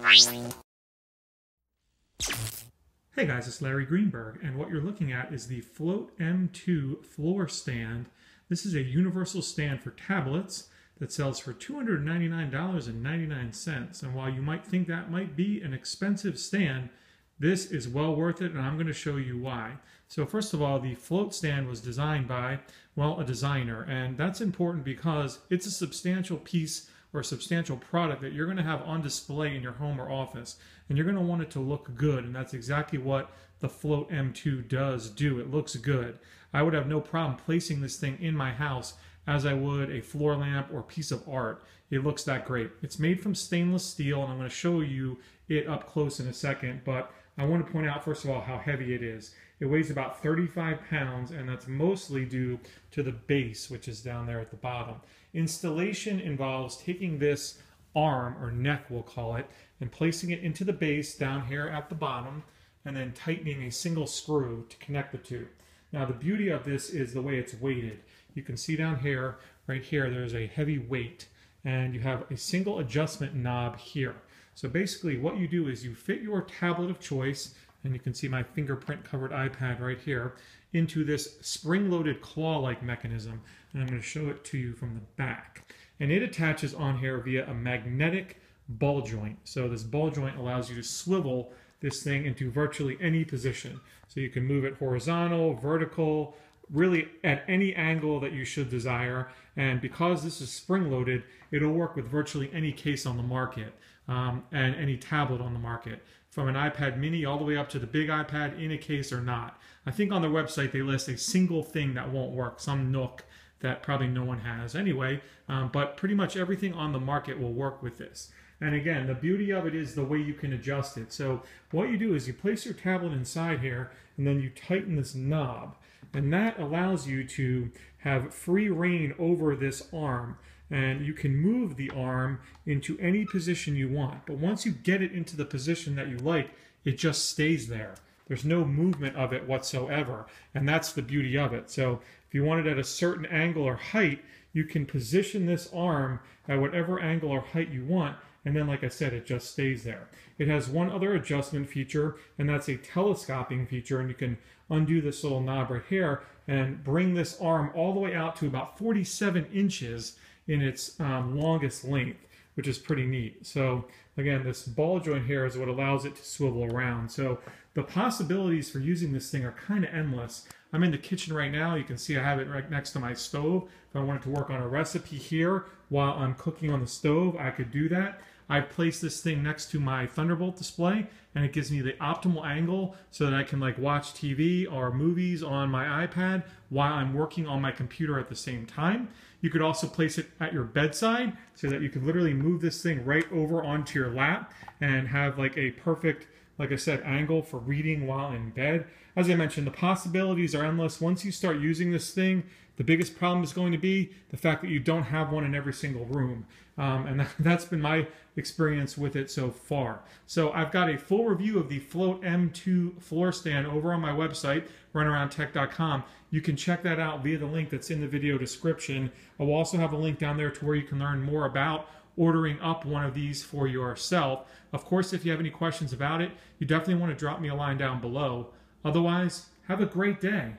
Hey guys, it's Larry Greenberg, and what you're looking at is the FLOTE M2 floor stand. This is a universal stand for tablets that sells for $299.99. And while you might think that might be an expensive stand, this is well worth it, and I'm going to show you why. So first of all, the FLOTE stand was designed by, well, a designer, and that's important because it's a substantial piece or a substantial product that you're going to have on display in your home or office, and you're going to want it to look good, and that's exactly what the FLOTE M2 does do. It looks good. I would have no problem placing this thing in my house as I would a floor lamp or piece of art. It looks that great. It's made from stainless steel, and I'm going to show you it up close in a second, but I want to point out first of all how heavy it is. It weighs about 35 pounds, and that's mostly due to the base, which is down there at the bottom. Installation involves taking this arm, or neck we'll call it, and placing it into the base down here at the bottom, and then tightening a single screw to connect the two. Now the beauty of this is the way it's weighted. You can see down here, right here, there's a heavy weight, and you have a single adjustment knob here. So basically what you do is you fit your tablet of choice, and you can see my fingerprint covered iPad right here, into this spring-loaded claw-like mechanism, and I'm going to show it to you from the back. And it attaches on here via a magnetic ball joint. So this ball joint allows you to swivel this thing into virtually any position. So you can move it horizontal, vertical, really at any angle that you should desire. And because this is spring-loaded, it'll work with virtually any case on the market and any tablet on the market, from an iPad mini all the way up to the big iPad in a case or not. I think on their website they list a single thing that won't work, some nook that probably no one has anyway, but pretty much everything on the market will work with this. And again, the beauty of it is the way you can adjust it. So what you do is you place your tablet inside here, and then you tighten this knob, and that allows you to have free reign over this arm, and you can move the arm into any position you want. But once you get it into the position that you like, it just stays there. There's no movement of it whatsoever, and that's the beauty of it. So if you want it at a certain angle or height, you can position this arm at whatever angle or height you want, and then, like I said, it just stays there. It has one other adjustment feature, and that's a telescoping feature, and you can undo this little knob right here and bring this arm all the way out to about 47 inches in its longest length, which is pretty neat. So again, this ball joint here is what allows it to swivel around. So the possibilities for using this thing are kind of endless. I'm in the kitchen right now. You can see I have it right next to my stove. If I wanted to work on a recipe here while I'm cooking on the stove, I could do that. I've placed this thing next to my Thunderbolt display, and it gives me the optimal angle so that I can like watch TV or movies on my iPad while I'm working on my computer at the same time. You could also place it at your bedside so that you could literally move this thing right over onto your lap and have like a perfect, like I said, angle for reading while in bed. As I mentioned, the possibilities are endless. Once you start using this thing, the biggest problem is going to be the fact that you don't have one in every single room. And that's been my experience with it so far. So I've got a full review of the FLOTE M2 floor stand over on my website, runaroundtech.com. You can check that out via the link that's in the video description. I'll also have a link down there to where you can learn more about ordering up one of these for yourself. Of course, if you have any questions about it, you definitely want to drop me a line down below. Otherwise, have a great day.